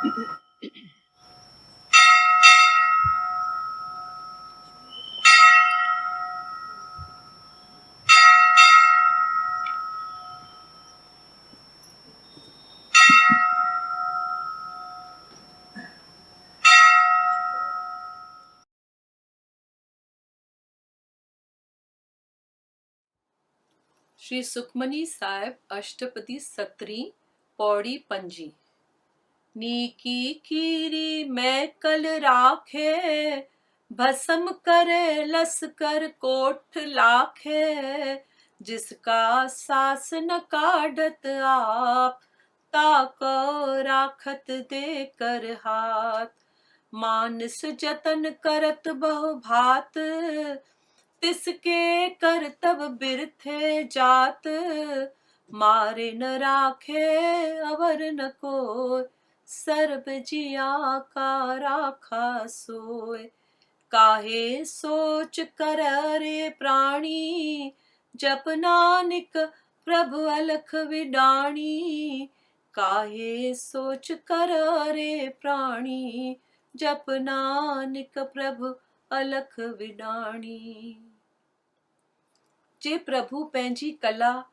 श्री सुखमनी साहिब अष्टपदी 17 पौड़ी पंजी। नीकी कीरी मैं कल राखे, भस्म करे लस्कर कोठ लाखे। जिसका सास न काढ़त आप, ताको राखत दे कर हाथ। मानस जतन करत बहु भात, तिसके कर तब बिरथे जात। मारे न राखे अवर न कोय, सर्ब जिया का राखा सोय। काहे सोच कर रे प्राणी, जप नानक प्रभु अलख विडाणी। काहे सोच कर रे प्राणी, जप नानक प्रभु अलख विडाणी। जे प्रभु पंहिंजी कला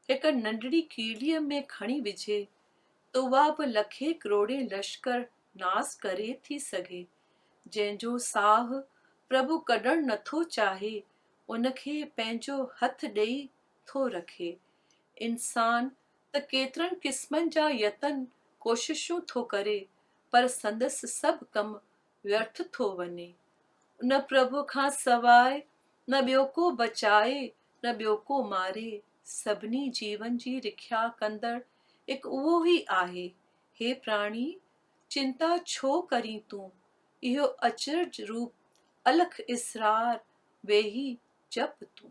हिक नंढड़ी कीड़ीअ में खणी विझे, तो उहा बि लखे करोड़े लश्कर नास करे थी सघे। जंहिंजो साह प्रभु कढण नथो चाहे, उनखे पंहिंजो हथ ॾेई थो रखे। इंसान त केतिरनि क़िस्मनि जा यतन कोशिशूं थो करे, पर संदसि सभु कम व्यर्थ थो वञे। उन प्रभु खां सवाइ न ॿियो को बचाए, न ॿियो को मारे। सभिनी जीवन जी रिख्या कंदड़ हिकु उहो ई आहे। हे प्राणी, चिंता छो करीं तूं? इहो अचरज रूप अलख इसरार वेही जप तूं।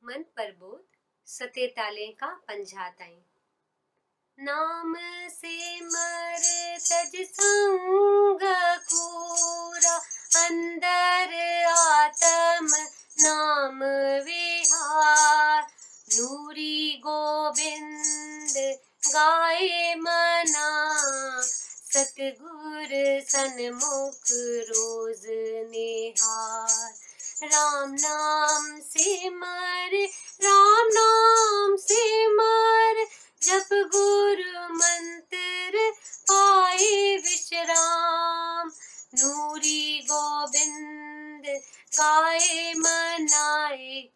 मन प्रबोध सते ताले का पंजा ताईं। नाम से मर तज संग कूरा, अंदर आत्म नाम विहार। नूरी गोविंद गाए मना, सतगुर सन्मुख रोज निहार। राम नाम से मर, राम नाम से मर, जप गुरु मंत्र पाए विश्राम। नूरी गोविंद गाए मनाए,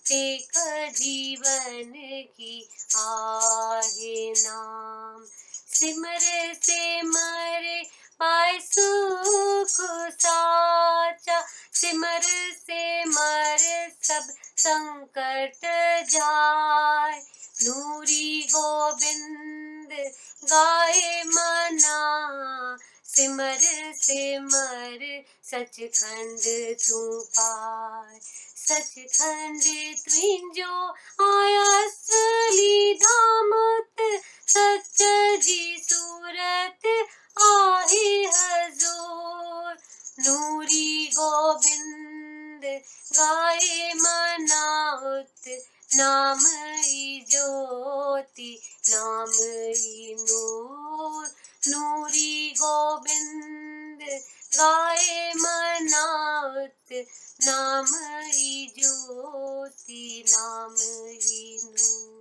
टेक जीवन की आहे नाम। सिमर से मरे पाए सुख साचा, सिमर से मर सब संकट जाय। नूरी गोविंद गाए मना, सिमर से मर सचखंड तू पाय। सचखंड तुझो आया असली धामत, सच जी सूरत आहे हजूर। नूरी गोविंद गाए मनाउत, नाम ही ज्योति नाम ही नूर। नूरी गोविंद गाए मनाउत, नाम ही ज्योति नाम ही नूर।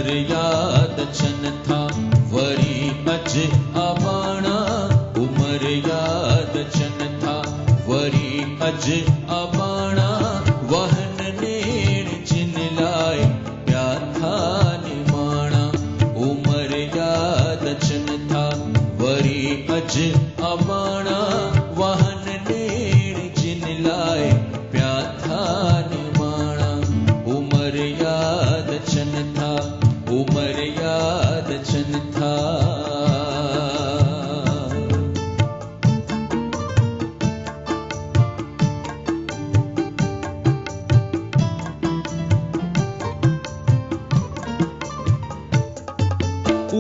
उमरियादचन था वरी अज अबाणा उमरियादचन था वरी अज अबाणा वहन नेण जिन लाए प्याथा निमाणा उमरियादचन था वरी अज अबाणा वहन नेण जिन लाए प्याथा निमाणा उमरियादचन था उमरियादचन था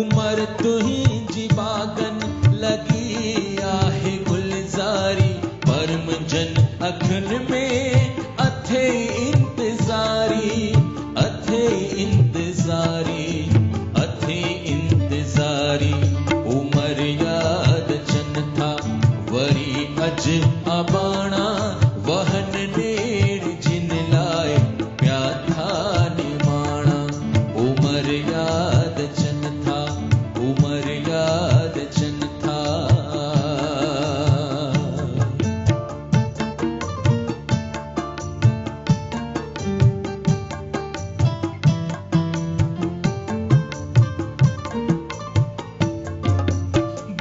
उमर तुहिंजी बागन लगी आहे गुलजारी परम जन अखन में अथे इंतजारी अथे इंतजारी अथे इंतजारी उमरियादचन था वरी अज अबाणा वहन नेण जिन लाए प्याथा निमाणा उमरियादचन था उमरियादचन था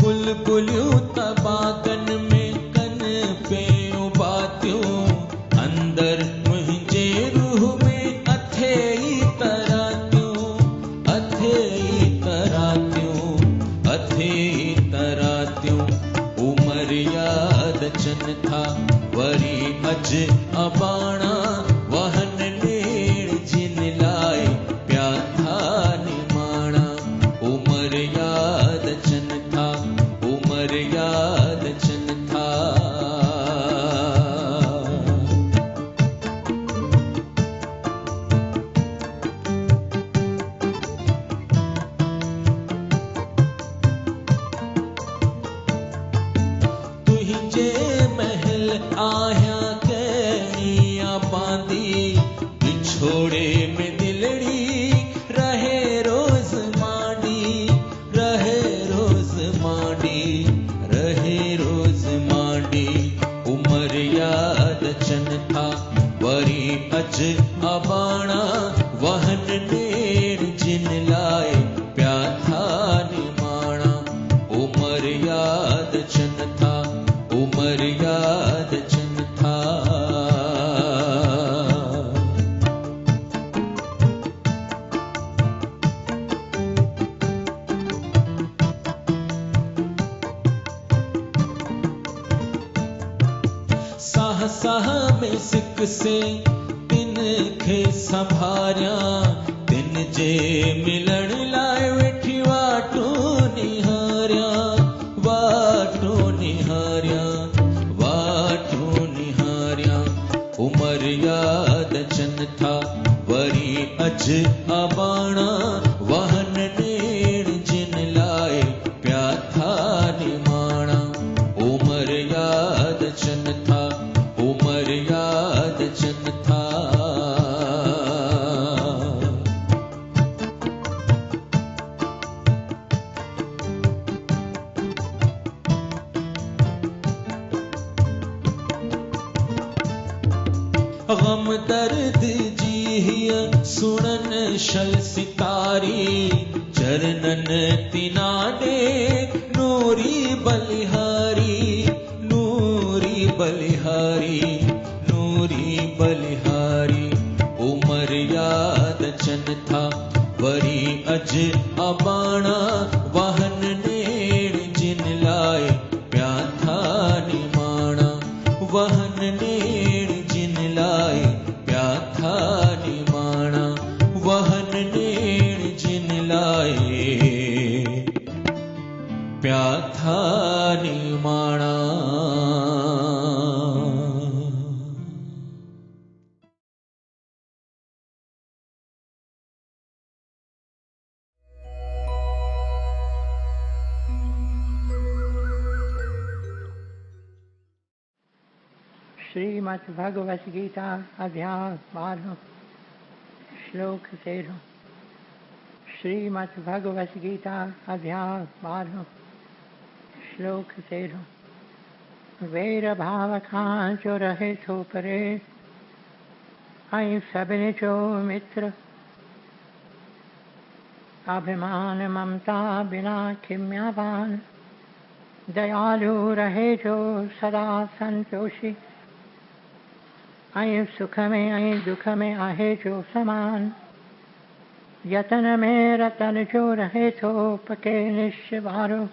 बुलबुलियों तबागन में कन पे उबात्यूं अंदर मुझे रूह में अथे ही तरात्यूं अथे ही तरात्यूं अथे ही तरात्यूं उमरियादचन था वरी अज अबाणा वहन नेण जिन लाए प्याथा निमाणा उमरियादचन था उमरियादचन था तुहिंजे महल आया कैनिया बांदी बिछोड़े में दिलड़ी रहे रोज मांडी रहे रोज मांडी रहे रोज मांडी उमरियादचन था वरी अज अबाणा वहन नेण जिन लाए प्याथा निमाणा उमरियादचन था उमरियादचन था साह साह में सिक से तिन खे संभारिया तिन जे मिलण लाए वेठी वाटो निहारिया वाटो निहारिया वाटो निहारिया उमरियादचन था वरी अज अबाणा वहन नेण जिन लाए प्याथा निमाणा उमरियादचन था उमरियादचन था गम दर्द जी हिय सुणन शल सितारी चरणन तिना दे नूरी बलिहारी नूरी बलिहारी नूरी बलिहारी उमरियादचन था वरी अज अबाणा वहन नेण जिन लाए प्याथा निमाणा वहन नेण जिन लाए प्याथा निमाणा वहन नेण जिन लाए प्याथा निमाणा श्रीमद् भगवत गीता अध्याय 12 श्लोक 13 श्रीमद् भगवत गीता अध्याय 12 श्लोक 13। वैर भाव खां जो रहे सो परे, आई सबने जो मित्र। अभिमान ममता बिना खिम्यावान, दयालु रहे जो सदा संतोषी। आई सुख में आई दुख में आहे जो समान, यतन में रतन जो रहे तो पके निश्चवारो।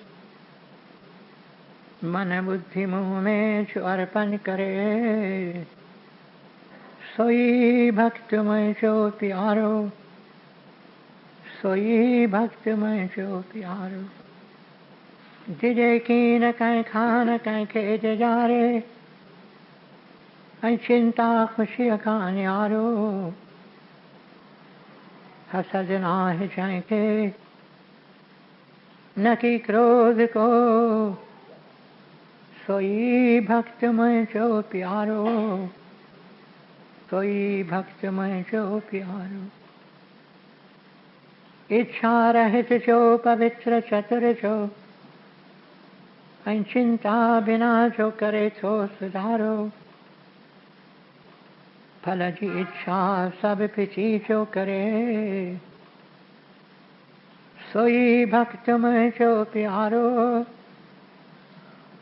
मन बुद्धि मुँह में जो अर्पण करे, सोई भक्त में जो प्यारो, सोई भक्त में जो प्यारो। जिजे की न कहीं खान कहीं खेत जा रे, चिंता खुशी का न्यारो। हसद नाहि जाएंगे न कि क्रोध को, सोई भक्त में जो प्यारो, सोई भक्त में जो प्यारो। इच्छा रहित जो पवित्र चतुर जो, चिंता बिना जो करे तो सुधारो। फल की इच्छा सब पिछी जो करे, सोई भक्त में जो प्यारो,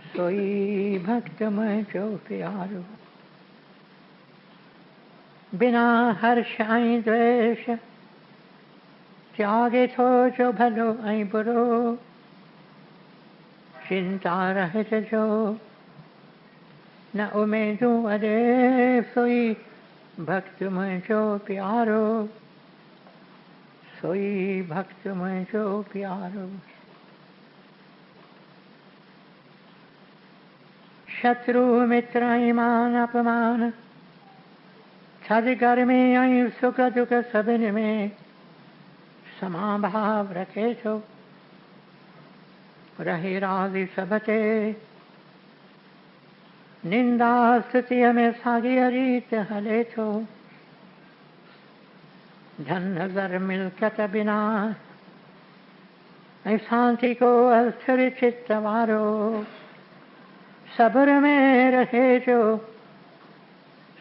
सोई भक्त में जो प्यारो। बिना हर्ष आई द्वेष, त्यागे तो जो भलो आई बुरो। चिंता रहित जो न उमेदू अरे, सोई भक्त में जो प्यारो, सोई भक्त में जो प्यारो। शत्रु मित्र ईमान अपमान, छद गर्मी आई सुख दुख सबिन में समाभाव रखे छो। रहे राजी सबते, निंदा स्तुति में सागी रीत हले छो। धन नजर मिलकत बिना, शांति को अस्थिर चित्त वारो। सब्र में रहे जो,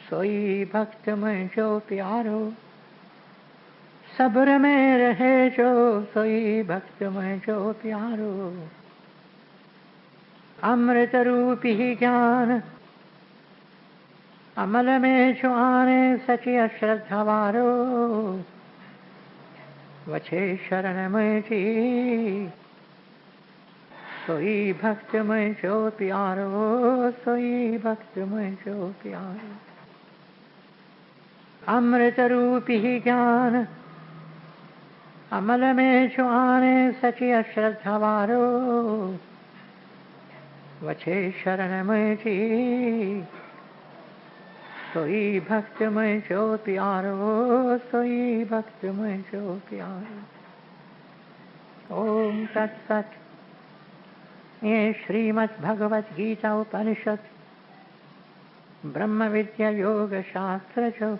सोई भक्त में जो प्यारो। सब्र में रहे जो, सोई भक्त में जो प्यारो। अमृत रूपी ज्ञान अमल में जो आने, सची अश्रद्धा वारो। वछे शरण में जी, सोई भक्त में जो प्यारो, सोई भक्त में जो प्यारो। अमृत रूपी ज्ञान अमल में जो आने, सची अश्रद्धा वारो। वछे शरण में जी, सोई भक्त में जो प्यारो, सोई भक्त में जो प्यारो। ओम तत्सत। ये श्रीमद् भगवत गीता उपनिषद ब्रह्म विद्या योग शास्त्र जो,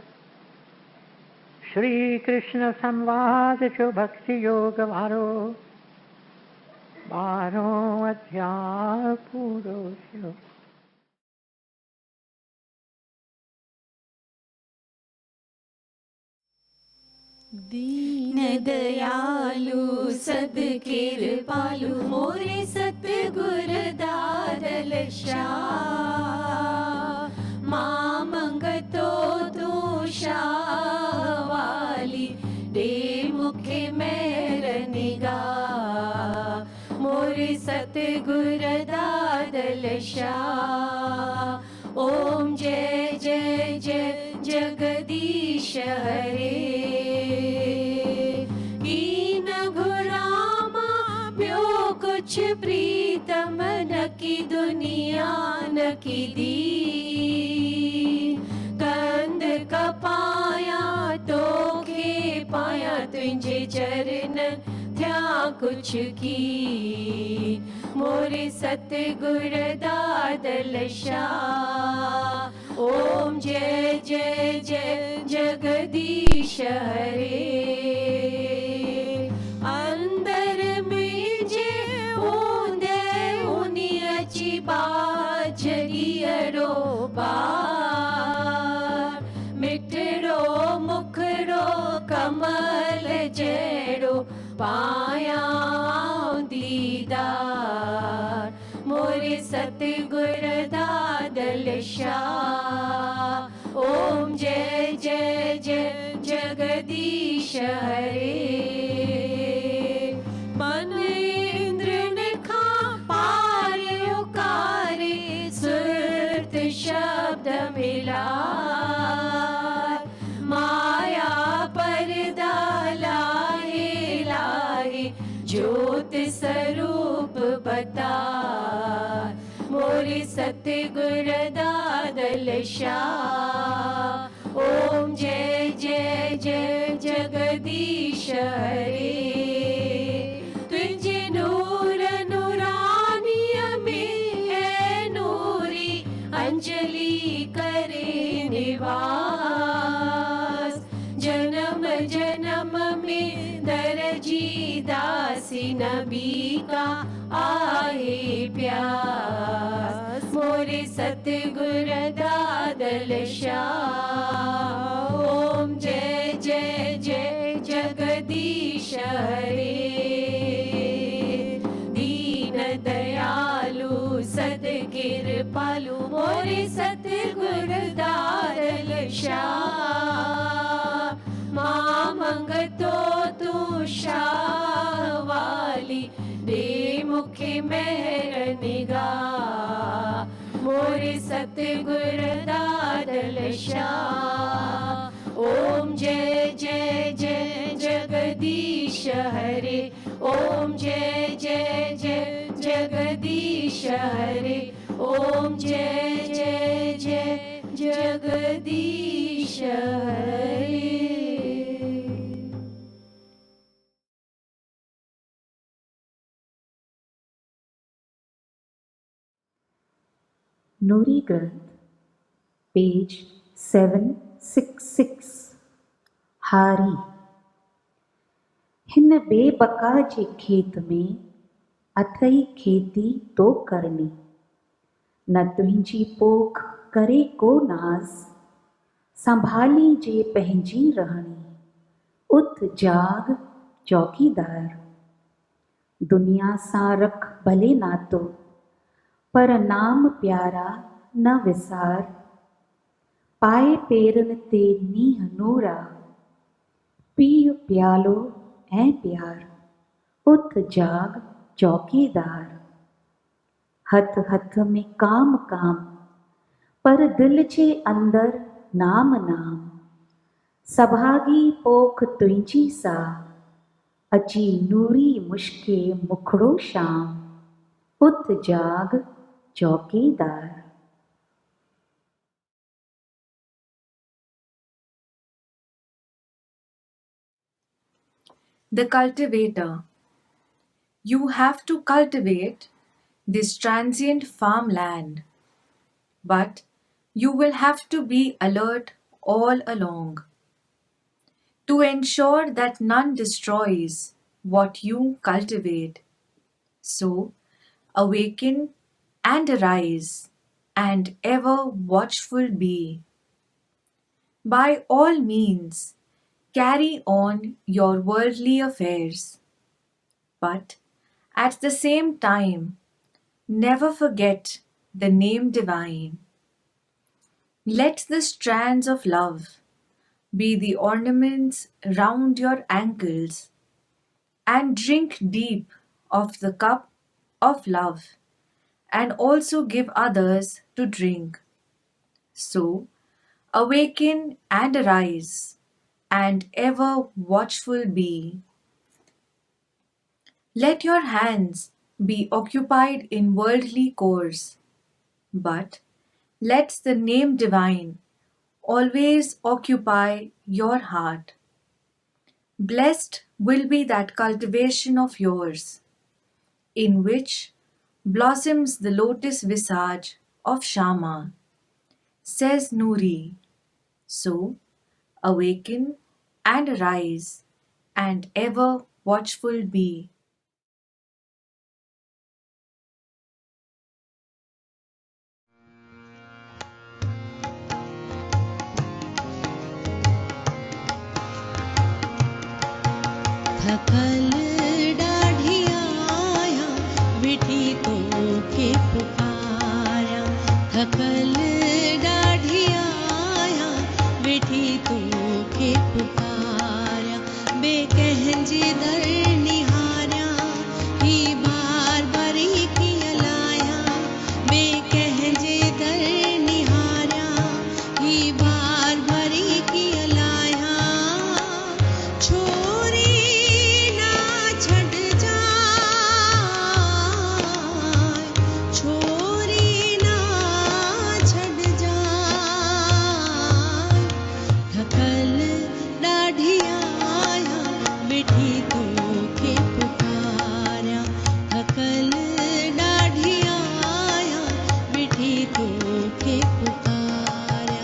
श्री कृष्ण संवाद जो भक्ति योग वारो। 12 अध्याय पूरो थियो। दीन दयालु सद कृपालु, मोरे सतगुर दादल शाह। मां मंगतो तू शाह वाली, दे मुखे मेर निगाह। मोरे सतगुर दादल शाह। ओम जय जय जय जगदीश हरे। कुछ प्रीतम न की दुनिया न की दी। कंद कपाया तो खे पाया, तुझे चरण थया कुछ की। मोरे सतगुर दादल शाह। ओम जय जय जय जगदीश हरे। पाया दीदार मोरे सतगुर दादल शाह। ओम जय जय जय जगदीश हरे। मन इंद्र ने खा पार उकारे सुरत शब्द मिला। माया पर्दा लाहे लाहे ज्योत स्वरूप बता। मोरे सतगुर दादल शाह। ओम जय जय जय जगदीश हरे। तुझे नूर नूरानिय में है नूरी अंजलि करे निवास। जन्म जन्म में दरजी दासी नबी का आए प्यास। मोरे सतगुर दादल शाह। ओम जय जय जय जगदीश हरे। दीन दयालु सद कृपालु मोरे सतगुर दादल शाह। मां मंगतो तू शाह वाली दे मुखे मेहर निगाह। मोरे सतगुर दादल शाह। ओम जय जय जय जगदीश हरे। ओम जय जय जय जगदीश हरे। ओम जय जय जय जगदीश हरे। नूरी ग्रंथ पेज 766। हारी हिन बेबका जे खेत में अथई खेती तो करनी। न तुंहिंजी पोख करे को नाज़ संभाली जे पंहिंजी रहणी। उथ जाग चौकीदार दुनिया सां रख भले नातो पर नाम प्यारा न विसार। पाए पेरनि ते नींह नूरा पीउ प्यालो ऐं प्यार। उथ जाग चौकीदार हथ हथ में काम काम पर दिल जे अंदर नाम नाम। सभागी पोख तुंहिंजी सा अची नूरी मुश्के मुखड़ो शाम। उथ जाग चौकीदार। The cultivator. You have to cultivate this transient farmland, but you will have to be alert all along to ensure that none destroys what you cultivate. So, awaken and arise, and ever watchful be. By all means, carry on your worldly affairs, but at the same time, never forget the name divine. Let the strands of love be the ornaments round your ankles, and drink deep of the cup of love, and also give others to drink. So, awaken and arise, and ever watchful be. Let your hands be occupied in worldly chores, but let the name divine always occupy your heart. Blessed will be that cultivation of yours, in which blossoms the lotus visage of Shama, says Nuri. So, awaken and arise, and ever watchful be. थकल थकल डाढ़िया आया वेठी तो के पुकारा बेकहंजे दर निहारा ही बार बारी की अलाया बेकहंजे दर निहारा ही बार बारी की अलाया छोरी ना छड़ जाए छोरी ना छड़ जाए थकल डाढ़िया आया बेठी तो के पुकारा थकल डाढ़िया आया बेठी तो के पुकारा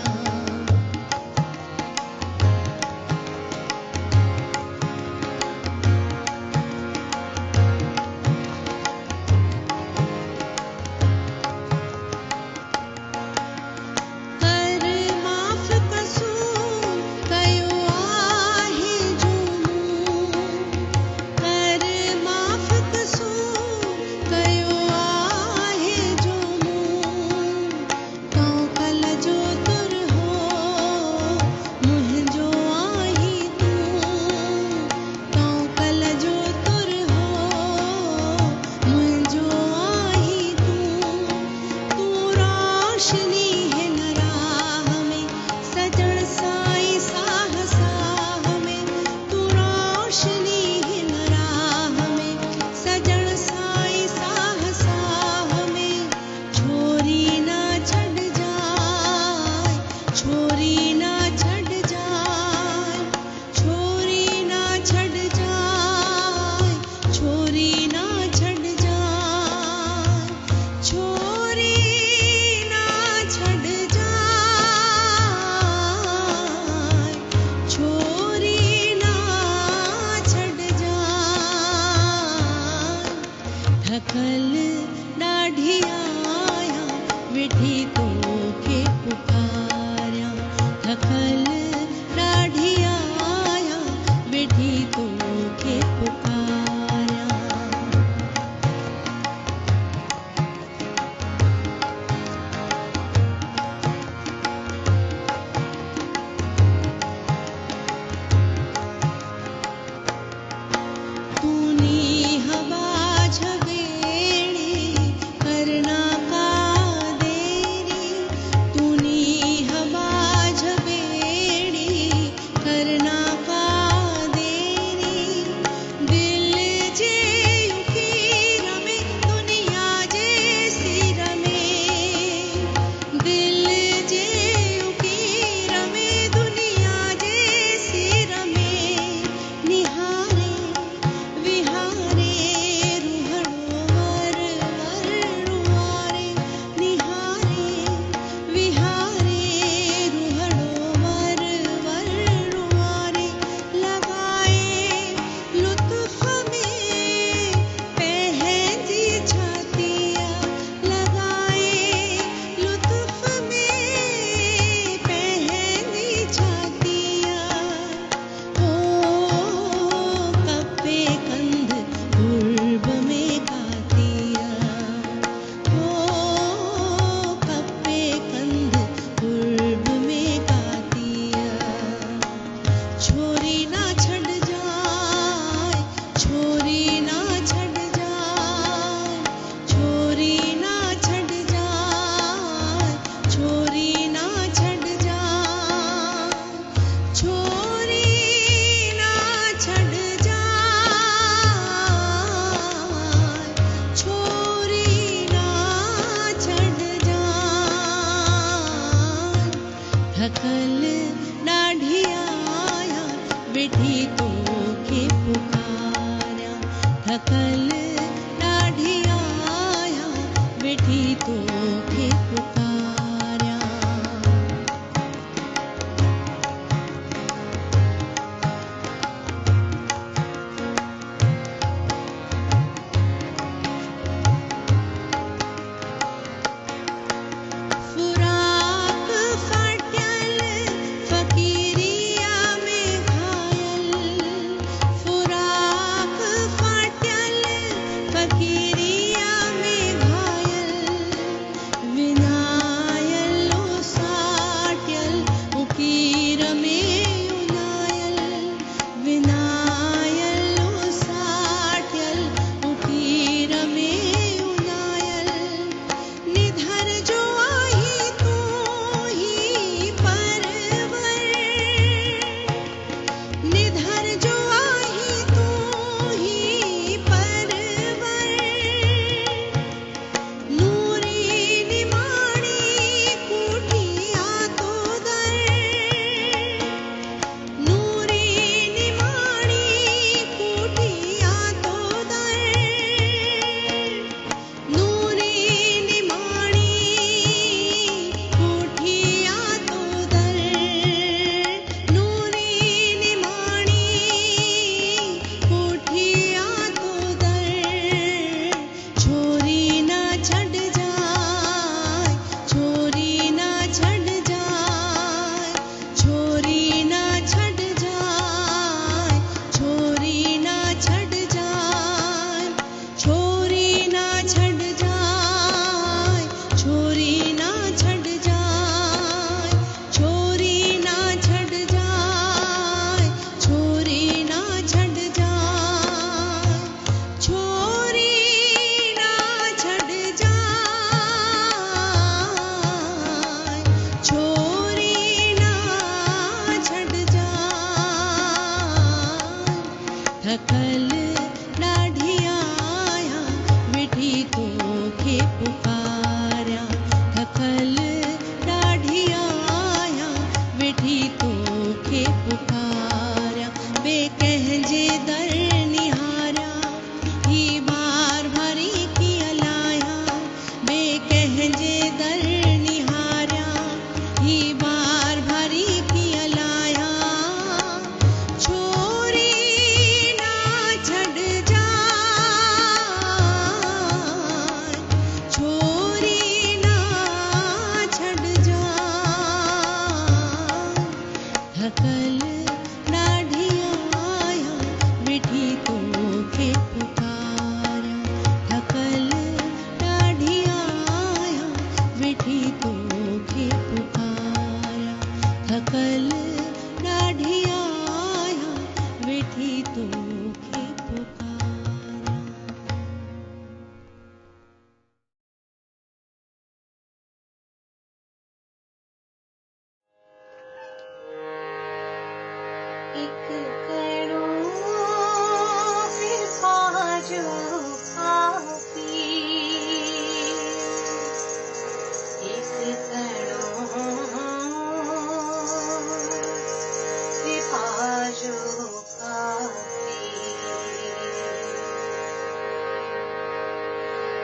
कर माफ कसूर कयो आहे जुमूं कर माफ कसूर कयो आहे जुमूं तो कल जो तुर हो मुंहिंजो आहीं तूं तो कल जो तुर हो मुंहिंजो आहीं तूं तूं रोशनी हिन राह में सजण साईं साह साह में तूं रोशनी हिन राह में सजण साईं साह साह में छोरी ना छड़ जाए छोरी ना छड़ जाए छोरी ना छड़ जाए छोरी ना छड़ जाए छोरी ना छड़ जाए छोरी ना छड़ जाए थकल डाढ़िया आया वेठी तो के पुकारा थकल डाढ़िया आया वेठी तो के पुकारा तूनी हवा झवेड़ी करना का देरी तूनी हवा झवेड़ी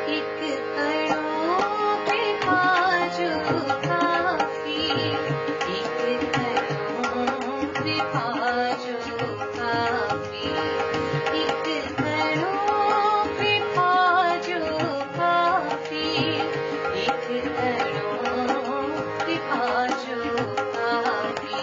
एक कणों कृपा जो काफी, एक कणों कृपा जो काफी, एक कणों कृपा जो काफी, एक कणों कृपा जो काफी।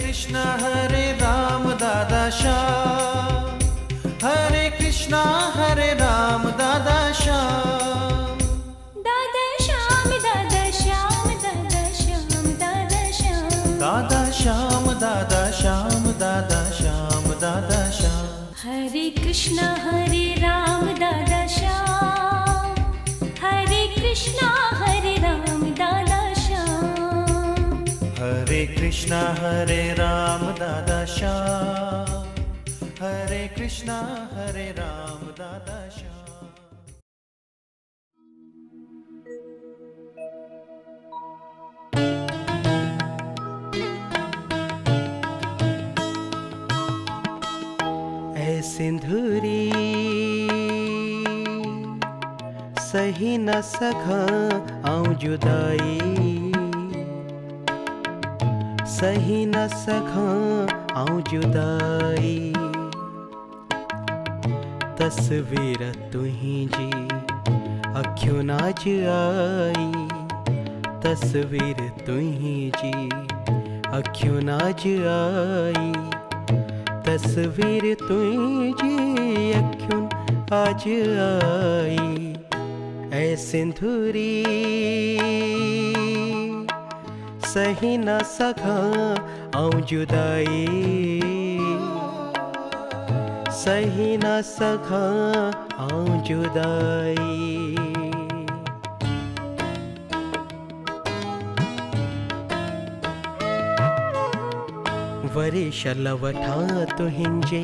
कृष्णा हरे राम दादा श्याम, हरे कृष्णा हरे राम दादा श्याम, दादा श्याम दादा श्याम दादा श्याम दादा श्याम, दादा श्याम दादा श्याम दादा श्याम दादा श्याम। हरे कृष्णा हरे राम दादा श्याम, हरे कृष्णा हरे राम दादा श्याम, हरे कृष्णा हरे राम दादा श्याम, हरे कृष्णा हरे राम दादा श्याम। ऐ सिंधुरी सही न सघां आऊं जुदाई, सही न सघां आऊं जुदाई, तस्वीर तुहिंजी अखियों नाच आई, तस्वीर तुहिंजी अखियों नाच आई, तस्वीर तुझी अखियों आज आई। ऐ सिंधुरी सही न सघां आऊं जुदाई, सही न सघां आऊं जुदाई। वरी शल वठां तुहिंजे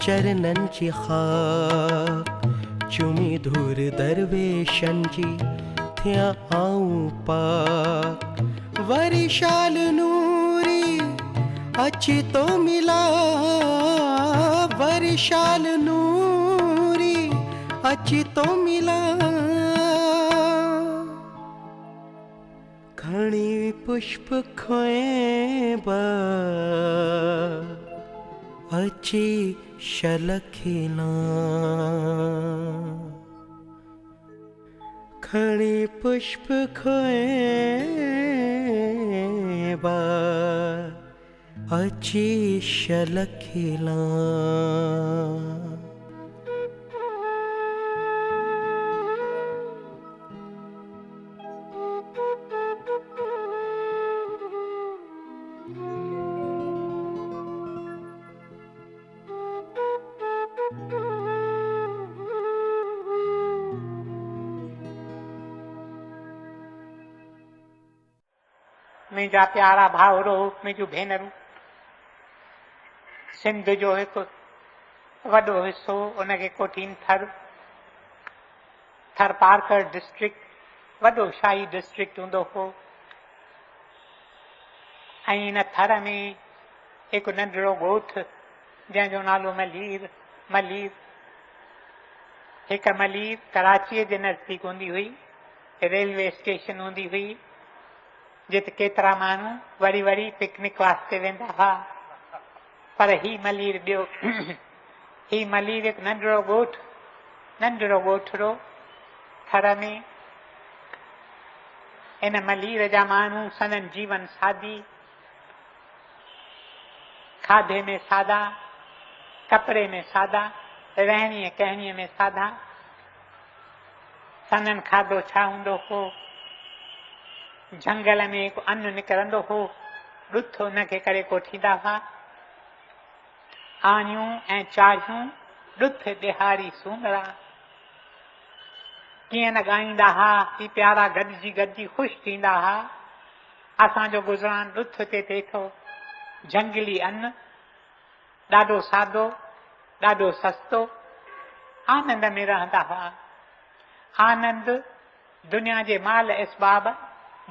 चरणन जी खाक, चुमी धूर दरवेशन जी थिया आऊं पाक। वरी शाल नूरी अची तो मिला, वरी शाल नूरी अची तो मिला, घणी पुष्प खोए बा अची शल खिला, घणी पुष्प खोए बा अची शल खिला। मुंहिंजा प्यारा भाउरो, मुंहिंजूं भेनरूं, सिंध जो हिकु वॾो हिसो, उनखे कोठीन थर पारकर डिस्ट्रिक्ट वॾो शाही डिस्ट्रिक्ट हूंदो हो, ऐं इन थर में हिकु नंढिड़ो ॻोठ जंहिंजो नालो मलीर हिकु मलीर कराचीअ जे नज़दीक हूंदी हुई, रेलवे स्टेशन हूंदी हुई, जिते केतिरा माण्हू वरी वरी पिकनिक वास्ते वेंदा हुआ। पर ही मलीर ॿियो ही मलीर हिकु नंढिड़ो ॻोठड़ो थर में। इन मलीर जा माण्हू सनन जीवन सादी, खाधे में सादा, कपिड़े में सादा, रहणीअ कहणीअ में सादा। सनन खाधो छा हूंदो हो, झंगल में हिकु अन्न निकिरंदो हो, ॾुथ हुनखे करे कोठींदा हुआ। आनियूं ऐं चाहियूं ॾुथ ॾिहारी सूमरा, कीअं न ॻाईंदा हुआ, ही प्यारा गॾिजी गॾिजी ख़ुशि थींदा हुआ। असांजो गुज़रान ॾुथ ते थिए थो, झंगली अन्न, ॾाढो सादो, ॾाढो सस्तो, आनंद में रहंदा हुआ। आनंद दुनिया जे माल इसबाब,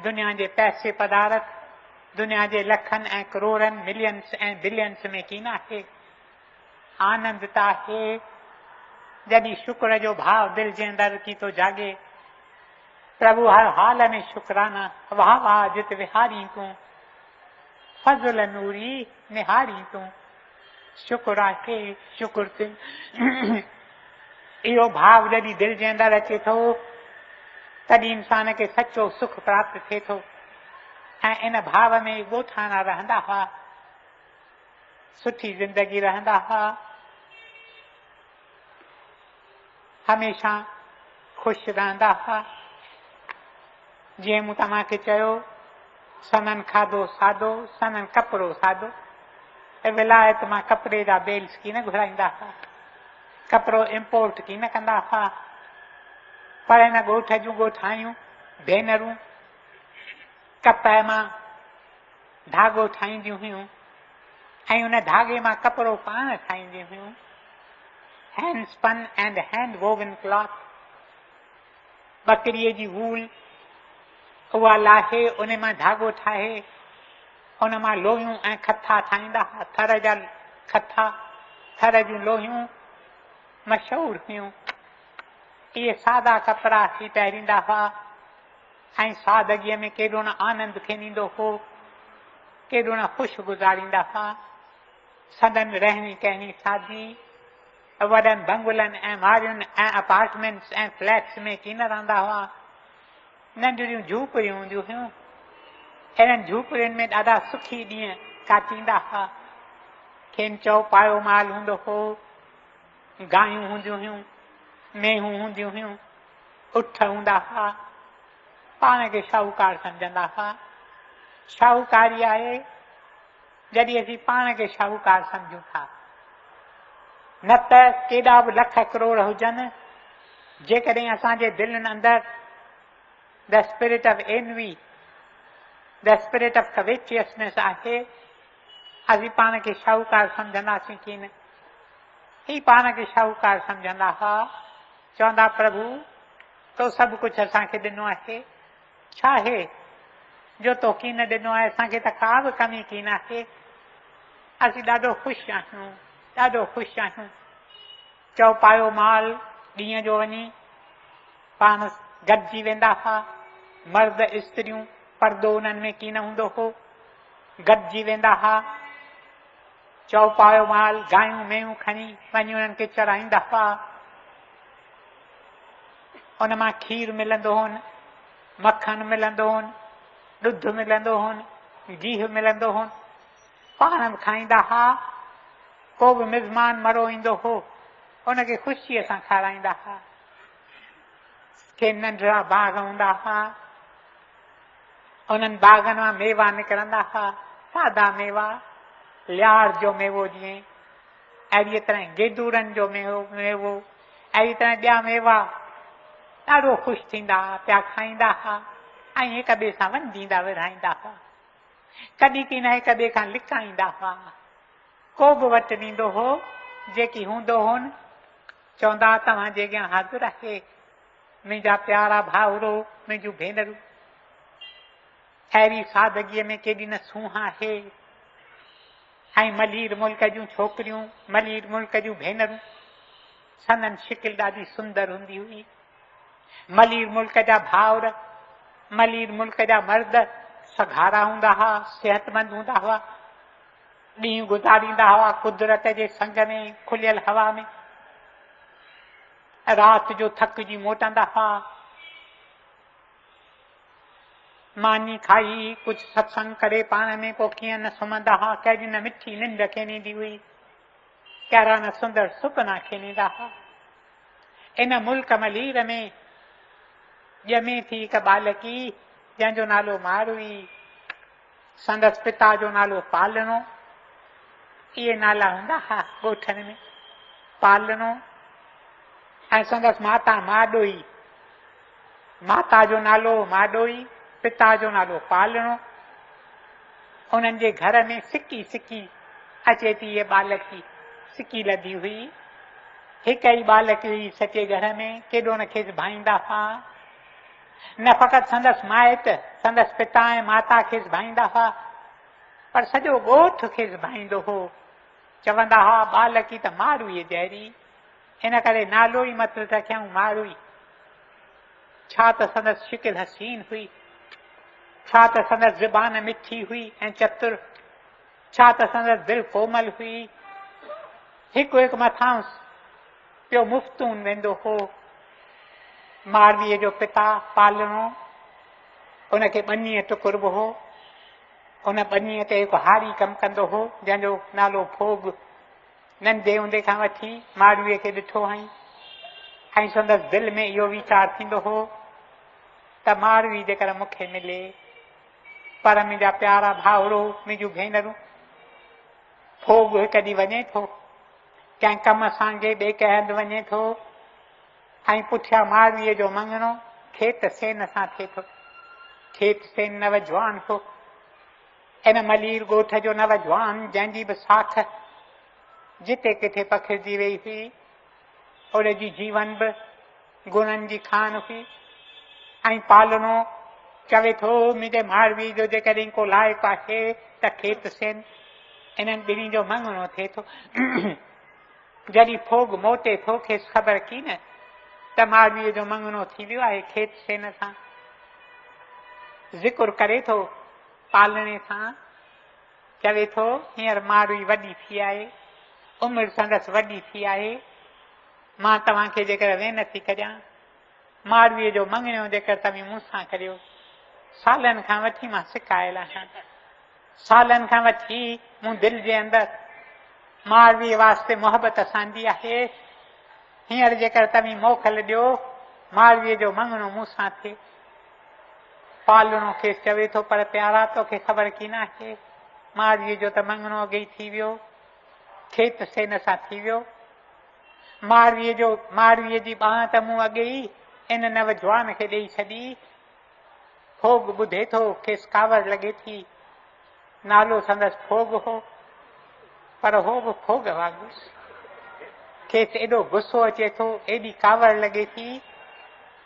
दुनिया जे पैसे पदार्थ, दुनिया जे लखनि ऐं करोड़नि, मिलियंस ऐं बिलियंस में कीन आहे। आनंद त आहे जॾहिं शुक्र जो भाव दिल जे अंदरि की तो जागे, प्रभु हर हाल में शुक्राना, वाह वाह जित विहारी तूं, फज़ल नूरी निहारी तूं। शुक्र आहे, शुक्र ते इहो भाव जॾहिं दिल जे अंदरि अचे थो, तॾहिं इंसान खे सचो सुख प्राप्त थिए थो। ऐं इन भाव में ॻोठाणा रहंदा हुआ। सुठी जिंदगी रहंदा हुआ, हमेशा ख़ुशि रहंदा हुआ। जीअं मूं तव्हांखे चयो, सनन खाधो सादो, सनन कपिड़ो सादो। ऐं विलायत मां कपिड़े जा बेल्स कीन घुराईंदा हुआ, कपिड़ो इम्पोर्ट कीन कंदा हुआ। पर हिन ॻोठ जूं ॻोठायूं भेनरूं कपह मां धाॻो ठाहींदियूं हुयूं ऐं उन धाॻे मां कपिड़ो पाण ठाहींदियूं हुयूं। Hand spun and hand woven cloth. बकरीअ जी वूल उहा लाहे उन मां धाॻो ठाहे उन मां लोहियूं ऐं खथा ठाहींदा हुआ। थर जा खथा, थर जूं लोहियूं मशहूर हुयूं। इहे सादा कपिड़ा ही पहिरींदा हुआ ऐं सादगीअ में केॾो न आनंद खणींदो हो, केॾो न ख़ुशि गुज़ारींदा हुआ। सदन रहणी कहणी सादी, वॾनि बंगलनि ऐं मारियुनि ऐं अपार्टमेंट्स ऐं फ्लैट्स में कीन रहंदा हुआ। नंढड़ियूं झूपड़ियूं हूंदियूं हुयूं, हिननि झूपड़ियुनि में ॾाढा सुखी ॾींहं काटींदा हुआ। खेनि चौपायो माल हूंदो हो, गायूं हूंदियूं हुयूं, मेहूं हूंदियूं हुयूं, उठ हूंदा हुआ। पाण खे शाहूकार सम्झंदा हुआ। शाहूकारी आहे जॾहिं असीं पाण खे शाहूकार सम्झूं था। न त केॾा बि लख करोड़ हुजनि, जेकॾहिं असांजे दिलनि अंदरि the spirit of envy, the spirit of covetousness आहे, असीं पाण खे शाहूकार सम्झंदासीं कीन। ही पाण खे शाहूकार सम्झंदा हुआ। चवंदा प्रभु तो सभु कुझु असांखे ॾिनो आहे, छा आहे जो तो कीन ॾिनो आहे? असांखे त का बि कमी कीन आहे। असीं ॾाढो ख़ुशि आहियूं, ॾाढो ख़ुशि आहियूं। चौपायो माल ॾींहं जो वञी पाण गॾिजी वेंदा हुआ। मर्द स्त्रियूं, पर्दो उन्हनि में कीन हूंदो हो, गॾिजी वेंदा हुआ। चौपायो माल गायूं मेहूं खणी वञी उन्हनि खे चराईंदा हुआ। उन मां खीर मिलंदो हुन, मखण मिलंदो हुन, ॾुध मिलंदो हुन, गिहु मिलंदो हुन। पाण बि खाईंदा हुआ। को बि मिज़मान मरो ईंदो हो, उनखे ख़ुशीअ सां खाराईंदा हुआ। के नंढड़ा बाग हूंदा हुआ, उन्हनि बागनि मां मेवा निकिरंदा हुआ, सादा मेवा, लियार जो मेवो जीअं, अहिड़ीअ तरह गेदूरनि जो मेवो, अहिड़ी तरह ॿिया मेवा। ॾाढो ख़ुशि थींदा हुआ, पिया खाईंदा हुआ ऐं हिक ॿिए सां वंडींदा विरहाईंदा हुआ। कॾहिं की न हिक ॿिए खां लिकाईंदा हुआ। को बि वटि ॾींदो हो, जेकी हूंदो हुन चवंदा तव्हांजे अॻियां हाज़िर आहे, मुंहिंजा प्यारा भाउरो, मुंहिंजूं भेनरूं। अहिड़ी सादगीअ में केॾी न सूंह आहे। ऐं मलीर मुल्क जूं छोकिरियूं, मलीर मुल्क जूं भेनरूं, सनन शिकिल ॾाढी सुंदर हूंदी हुई। मलीर मुल्क जा भाउर, मलीर मुल्क जा मर्द सघारा हूंदा हुआ, सेहतमंद हूंदा हुआ। ॾींहुं गुज़ारींदा हुआ कुदरत जे संग में, खुलियल हवा में। राति जो थकिजी मोटंदा हुआ। मानी खाई कुझु सत्संग करे पाण में पोइ कीअं न सुम्हंदा हुआ। कहिड़ी न मिठी निंड खेनींदी हुई, कहिड़ा न सुंदर सुपना खेनींदा हुआ। इन मुल्क मलीर में ॼमे थी हिकु बालकी जंहिंजो नालो मारुई, संदसि पिता जो नालो पालणो। इहे नाला हूंदा हुआ ॻोठनि में, पालणो। ऐं संदसि माता माॾोई, माता जो नालो माॾोई, पिता जो नालो पालणो। उन्हनि जे घर में सिकी सिकी अचे थी इहे बालकी, सिकी लधी हुई। हिक ई बालकी हुई सचे घर में, केॾो न खेसि भाईंदा हुआ। न फ़क़ति संदसि माइट, संदसि पिता ऐं माता खेसि भाईंदा हुआ, पर सॼो ॻोठ खेसि भाईंदो हो। चवंदा हुआ बालकी त मारुईअ जहिड़ी, इन करे नालो ई मत रखियऊं मारुई। छा त संदसि शिकिल हसीन हुई, छा त संदसि ज़बान मिठी हुई ऐं चतुर, छा त संदसि दिलि कोमल हुई। हिकु हिकु मथां पियो मुफ़्तून वेंदो हो। मारवीअ जो पिता पालणो, उनखे ॿनीअ टुकुर बि हो। उन बनीअ ते हिकु हारी कमु कंदो हो जंहिंजो नालो भोग। नंढे हूंदे खां वठी माड़वीअ खे ॾिठो हई ऐं संदसि दिलि में इहो वीचार थींदो हो त माड़वी जेकर मूंखे मिले, पर मुंहिंजा प्यारा भाउरो, मुंहिंजूं भेनरूं, भोग हिकु ॾींहुं वञे थो, कंहिं कम सां ॿिए कंहिं हंधि वञे थो ऐं पुठियां माड़वीअ जो मङणो खेत सेन सां थिए थो। खेत सेन नवजवान हो, इन मलीर ॻोठ जो नवजवान जंहिंजी बि साख जिते किथे पखिड़िजी वई हुई, उनजी जीवन बि गुणनि जी खान हुई। ऐं पालनो चवे थो मुंहिंजे माड़वी जो जेकॾहिं को लाइक़ु आहे त खेत सेन, इन्हनि ॿिन्ही जो मङणो थिए थो। जॾहिं भोग मोटे थो, खेसि ख़बर की न त माड़वीअ जो मङणो थी वियो आहे खेत सेन सां। ज़िक्र करे थो पालणे सां, चवे थो हींअर माड़वी वॾी थी आहे, उमिरि संदसि वॾी थी आहे, मां तव्हांखे जेकर वेनती करियां, माड़वीअ जो मङणो जेकर तव्हां मूं सां करियो। सालनि खां वठी मां सिकायल आहियां, सालनि खां वठी मूं दिलि जे अंदरि माड़वीअ वास्ते मोहबत सांधी आहे। हींअर जेकर तव्हां मोकल ॾियो, माड़वीअ जो मङणो मूं सां थिए। पालणो खेसि चवे थो पर प्यारा तोखे ख़बर की न आहे, माड़वीअ जो त मङणो अॻे ई थी वियो, खेत सेन सां थी वियो। माड़वीअ जी ॿांह त मूं अॻे ई इन नवजवान खे ॾेई छॾी। भोग ॿुधे थो, खेसि कावड़ लॻे थी, नालो संदसि भोग हो, पर हो बि भोग वांगुरु। खेसि एॾो गुस्सो अचे थो, एॾी कावड़ लॻे थी,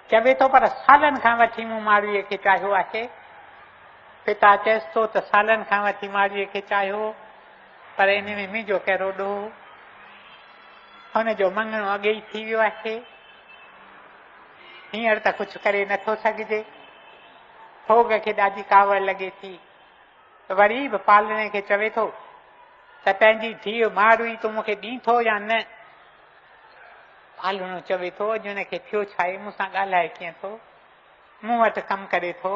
चवे थो पर सालनि खां वठी मूं माड़वीअ खे चाहियो आहे। पिता चएसि थो त सालनि खां वठी माड़वीअ खे चाहियो, पर इन में मुंहिंजो कहिड़ो ॾोह, हुनजो मङणो अॻे ई थी वियो आहे, हींअर त कुझु करे नथो सघिजे। भोग खे ॾाढी कावड़ लॻे थी। वरी बि पालणे खे चवे थो त पंहिंजी धीउ माड़वी तूं मूंखे ॾींथो या न। पालणो चवे थो अॼु हुनखे थियो छा आहे, मूंसां ॻाल्हाए कीअं थो, मूं वटि कमु करे थो,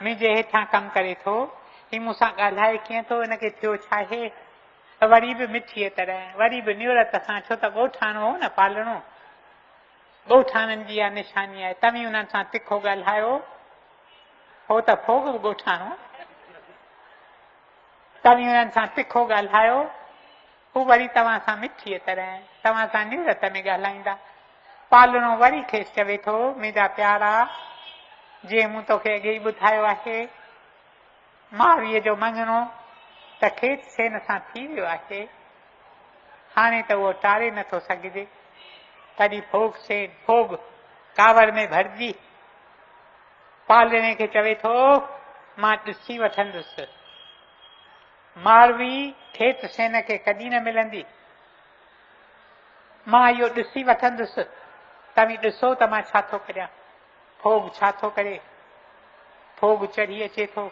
मुंहिंजे हेठां कमु करे थो, ही मूंसां ॻाल्हाए कीअं थो, हिनखे थियो छा आहे। वरी बि मिठीअ तरह, वरी बि निवरत सां, छो त ॻोठाणो हो न पालणो, ॻोठाणनि जी इहा निशानी आहे। तव्हीं हुननि सां तिखो ॻाल्हायो हो त भोग बि ॻोठाणो, तव्हीं हुननि सां तिखो ॻाल्हायो, हू वरी तव्हां सां मिठीअ तरह, तव्हां सां निवरत में ॻाल्हाईंदा। पालणो वरी खेसि चवे थो मुंहिंजा प्यारा, जीअं मूं तोखे अॻे ई ॿुधायो आहे, माड़वीअ जो मङणो त खेत सेन सां थी वियो आहे, हाणे त उहो टारे नथो सघिजे। तॾहिं भोग कावड़ में भरिजी पालणे खे चवे थो मां ॾिसी वठंदुसि, माड़वी खेत सेन खे कॾहिं न मिलंदी, मां इहो ॾिसी वठंदुसि। तव्हीं ॾिसो त मां छा थो करियां। भोग छा थो करे, भोग चढ़ी अचे थो।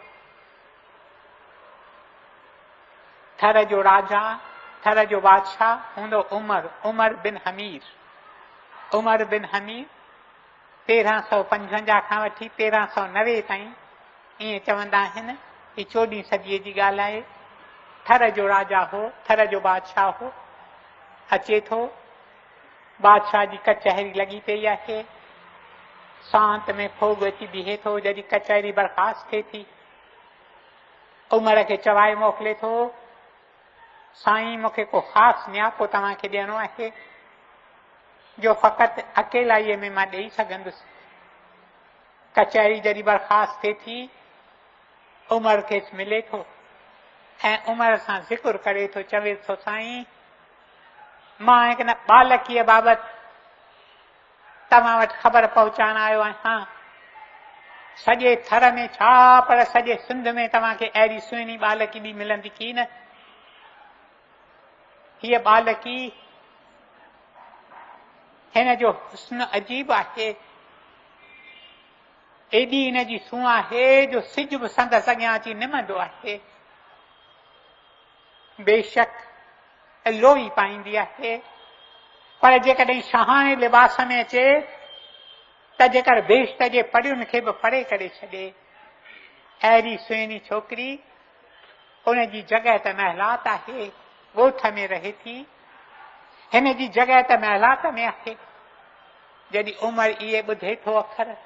थर जो राजा, थर जो बादशाह हूंदो उमर बिन हमीर। उमर बिन हमीर 1355 खां वठी 1390 ताईं, ईअं चवंदा आहिनि, ही 14हीं सदीअ जी ॻाल्हि आहे। थर जो राजा हो, थर जो बादशाह हो। अचे थो, बादशाह जी कचहरी लॻी पई आहे, सांत में भोग अची बीहे थो। जॾहिं कचहरी बर्खास्त थिए थी, उमर खे चवाए मोकिले थो, साईं मूंखे को ख़ासि नियापो तव्हांखे ॾियणो आहे, जो फ़क़ति अकेलाईअ में मां ॾेई सघंदुसि। कचहरी जॾहिं बर्खास्त थिए थी, उमर खेसि मिले थो ऐं उमर सां ज़िक्र करे थो, चवे थो साईं मां हिकु न बालकीअ बाबति तव्हां वटि ख़बर पहुचाइण आयो आहियां। सॼे थर में छा, पर सॼे सिंध में तव्हांखे अहिड़ी सुहिणी बालकी बि मिलंदी की न। हीअ बालकी, हिन जो हुस्न अजीब आहे, एॾी हिन जी सूंह आहे जो सिज बि संदसि अॻियां अची निमंदो आहे। बेशक लोही पाईंदी आहे, पर जेकॾहिं शहाणे लिबास में अचे त जेकर बेश्त जे परियुनि खे बि परे करे छॾे। अहिड़ी सुहिणी छोकिरी उन जी जॻह त महिलात आहे, ॻोठ में रहे थी। हिन जी जॻह त महिलात में आहे। जॾहिं उमर इहे ॿुधे थो अखर,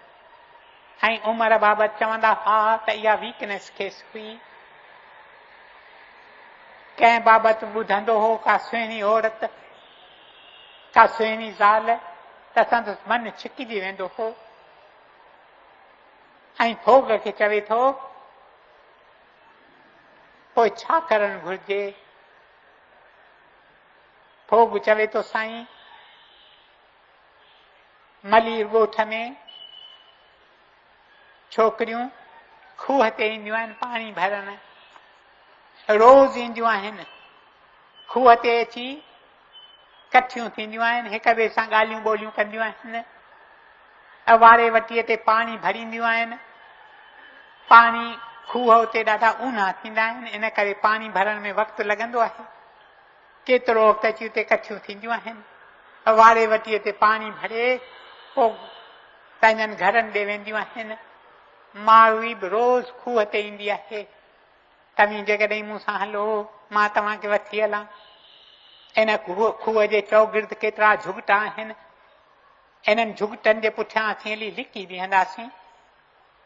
ऐं उमर बाबति चवंदा हुआ त इहा वीकनेस खेसि हुई। कंहिं बाबति ॿुधंदो हो का सुहिणी औरत, का सुहिणी ज़ाल, त संदसि मन छिकिजी वेंदो हो ऐं भोग खे चवे थो पोइ छा करणु घुरिजे। भोग चवे थो साईं मलीर ॻोठ में छोकिरियूं खूह ते ईंदियूं आहिनि पाणी भरण, रोज़ ईंदियूं आहिनि खूह ते अची कठियूं थींदियूं आहिनि, हिक ॿिए सां ॻाल्हियूं ॿोलियूं कंदियूं आहिनि, वारे वटीअ ते पाणी भरींदियूं आहिनि। पाणी खूह उते ॾाढा ऊन्हा थींदा आहिनि, इन करे पाणी भरण में वक़्तु लॻंदो आहे। केतिरो वक़्तु अची उते कठियूं थींदियूं आहिनि, वारे वटीअ ते पाणी भरे पोइ पंहिंजनि घरनि ॾे वेंदियूं आहिनि। माउई बि रोज़ खूह ते ईंदी आहे, तव्हीं जेकॾहिं मूं सां हलो मां तव्हांखे वठी हलां। इन खूह जे चौगिर्द केतिरा झुगटा आहिनि, इन्हनि झुगटनि जे पुठियां असीं हली लिकी बीहंदासीं।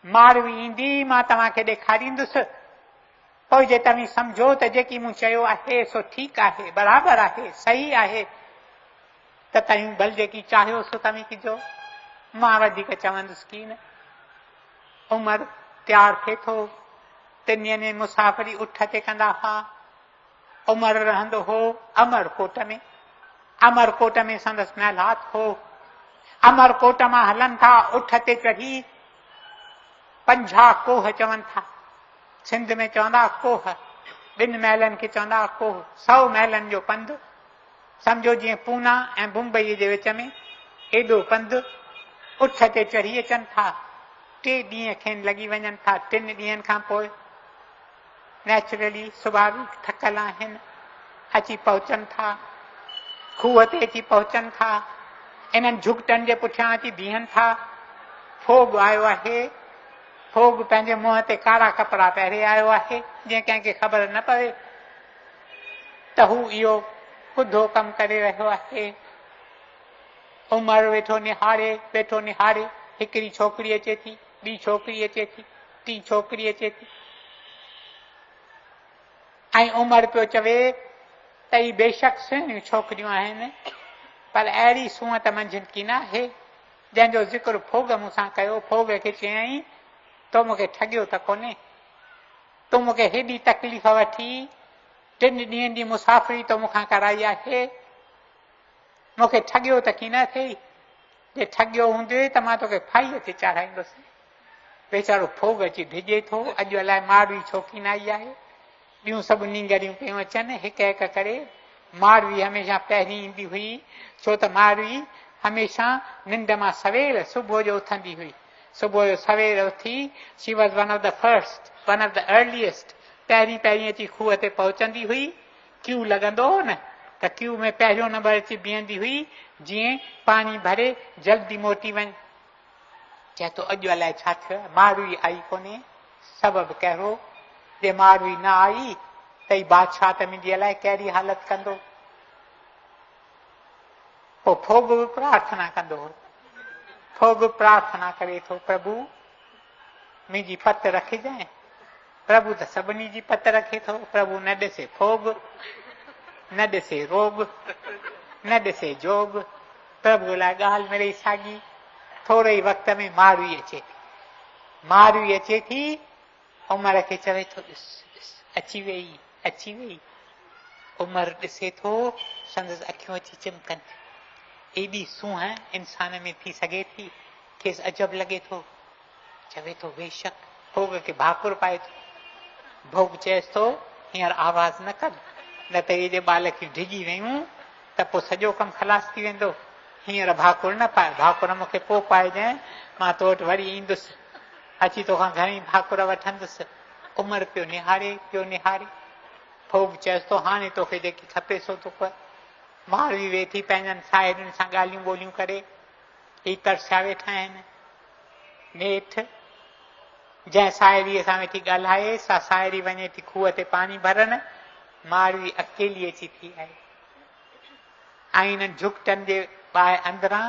मारवी ईंदी, मां तव्हांखे ॾेखारींदुसि, पोइ जे तव्हीं सम्झो त जेकी मूं चयो आहे सो ठीकु आहे, बराबरि आहे, सही आहे, त तव्हीं भल जेकी चाहियो सो तव्हीं कजो, मां वधीक चवंदुसि की न। उमर तयारु थिए थो, 3 ॾींहनि में मुसाफ़िरी उठ ते कंदा हुआ। उमर रहंदो हो अमरकोट में, अमरकोट में संदसि महिलात हो। अमरकोट मां हलनि था उठ ते चढ़ी 50 कोह चवनि था, सिंध में चवंदा कोह, 2 मैलनि खे चवंदा कोह, 100 मैलनि जो पंधु, सम्झो जीअं पूना ऐं मुंबई जे विच में एॾो पंधु उठ ते चढ़ी अचनि था। 3 ॾींहं खेनि लॻी वञनि था। 3 ॾींहंनि खां पोइ नेचुरली स्वाभाविक थकल आहिनि, अची पहुचनि था, खूह ते अची पहुचनि था, इन्हनि झुगटनि जे पुठियां अची बीहनि था। फोग आयो आहे, फोग पंहिंजे मुंहं ते कारा कपिड़ा पहिरे आयो आहे, जीअं कंहिंखे ख़बर न पवे त हू इहो कुधो कमु करे रहियो आहे। उमर वेठो निहारे, हिकिड़ी छोकिरी अचे थी, ॿी छोकिरी अचे थी, टी छोकिरी अचे थी, ऐं उमर पियो चवे त ही बेशक सुहिणियूं छोकिरियूं आहिनि, पर अहिड़ी सूंहत मंझंदि की न आहे जंहिंजो ज़िक्र फोग मूंसां कयो। फोग खे चयईं तो मूंखे ठॻियो त कोन्हे, तूं मूंखे हेॾी तकलीफ़ वठी 3 ॾींहंनि जी मुसाफ़िरी तो मूंखां कराई आहे, मूंखे ठॻियो त की न थिए। जे ठॻियो हूंदे त मां तोखे फाईअ ते चाढ़ाईंदुसि। वेचारो फोग अची ढिॼे थो, अॼु अलाए मारवी छोकी न आई आहे, ॿियूं सभु नींगरियूं पियूं अचनि हिक हिक करे। मारवी हमेशह पहिरीं ईंदी हुई, छो त मारवी हमेशह निंड मां सवेल सुबुह जो उथंदी हुई। सुबुह जो सवेल उथी she was one of the first, one of the earliest, पहिरीं अची खूह ते पहुचंदी हुई। क्यू लॻंदो हो न, त क्यू में पहिरियों नंबर अची बीहंदी हुई, जीअं पाणी भरे जल्दी मोटी वञ। चए थो अॼु अलाए छा थियो, मारवी आई कोन्हे, सबबु कहिड़ो, जे मारवी न आई त ही बादशाह त मुंहिंजी अलाए कहिड़ी हालत कंदो। पोइ फोग बि प्रार्थना कंदो हो, फोग प्रार्थना करे थो, प्रभु मुंहिंजी पत रखिजांइ। प्रभु त सभिनी जी पत रखे थो, प्रभु न ॾिसे फोग, न ॾिसे रोग, न ॾिसे जोग, प्रभु लाइ ॻाल्हि मिड़ई साॻी। थोरे ई वक़्त में मारवी अचे थी, मारवी अचे थी, उमर खे चवे थो ॾिस अची वई। उमर ॾिसे थो, संदसि अखियूं अची चिमकनि। एॾी सूंह इंसान में थी सघे थी, खेसि अजब लॻे थो। चवे थो बेशक, भोग खे भाकुर पाए थो। भोग चएसि थो हींअर आवाज़ न कर, न त इहे जे ॿाल खे डिॼी वयूं त पोइ सॼो कमु ख़लास थी वेंदो। हींअर भाकुर न पाए, भाकुर मूंखे पोइ पाइजांइ, मां तो वटि वरी ईंदुसि, अची तोखां घणी भाकुर वठंदुसि। उमर पियो निहारे, भोग चएसि थो हाणे तोखे जेकी खपे सो तो कर। मारवी वेठी पंहिंजनि साहेड़ियुनि सां ॻाल्हियूं ॿोलियूं करे, ही तरसिया वेठा आहिनि। नेठि जंहिं साहेड़ीअ सां वेठी ॻाल्हाए सा साहेड़ी वञे थी खूह ते पाणी भरण, मारवी अकेली अची थी आहे। ऐं इन्हनि झुकटनि जे ॿाहि अंदरां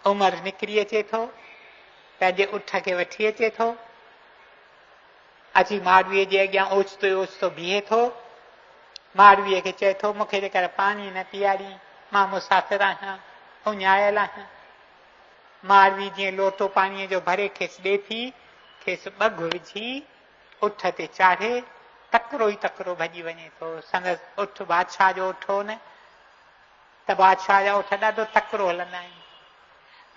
उमिरि निकिरी अचे थो, पंहिंजे उठ खे वठी अचे थो, अची मारवीअ जे अॻियां ओचितो ओचितो बीहे थो। मारवीअ खे चए थो मूंखे जेकर पाणी न पीआरी, मां मुसाफ़िर आहियां, उञायल आहियां। मारवी जीअं लोटो पाणीअ जो भरे खेसि ॾे थी, खेसि ॿघु विझी उठ ते चाढ़े तकिड़ो ई तकिड़ो भॼी वञे थो। संदसि उठ बादशाह जो उठ हो न, त बादशाह जा उठ ॾाढो तकिड़ो हलंदा आहिनि।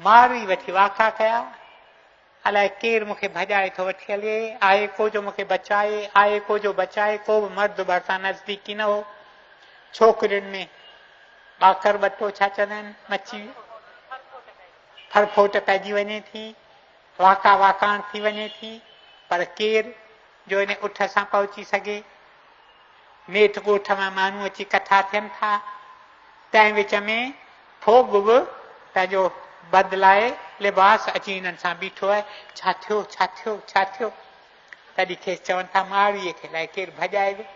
मारवी वठी वाका कया, अलाए केरु मूंखे भॼाए थो वठी हले, आहे को जो मूंखे बचाए, आहे को जो बचाए। को बि मर्द भरिसां नज़दीकी न हो। छोकिरियुनि में ॿाकर ॿटो छा चवंदा आहिनि, मची फरफोट पइजी वञे थी, वाका वाकाण थी वञे थी, पर केरु जो इन उठ सां पहुची सघे। नेठि ॻोठ मां माण्हू अची कठा थियनि था, तंहिं विच में फोग बि पंहिंजो बदिलाए लिबास अची हिननि सां बीठो आहे। छा थियो छा थियो छा थियो? तॾहिं खेसि चवनि था मारवीअ खे लाइ केरु भॼाए वियो।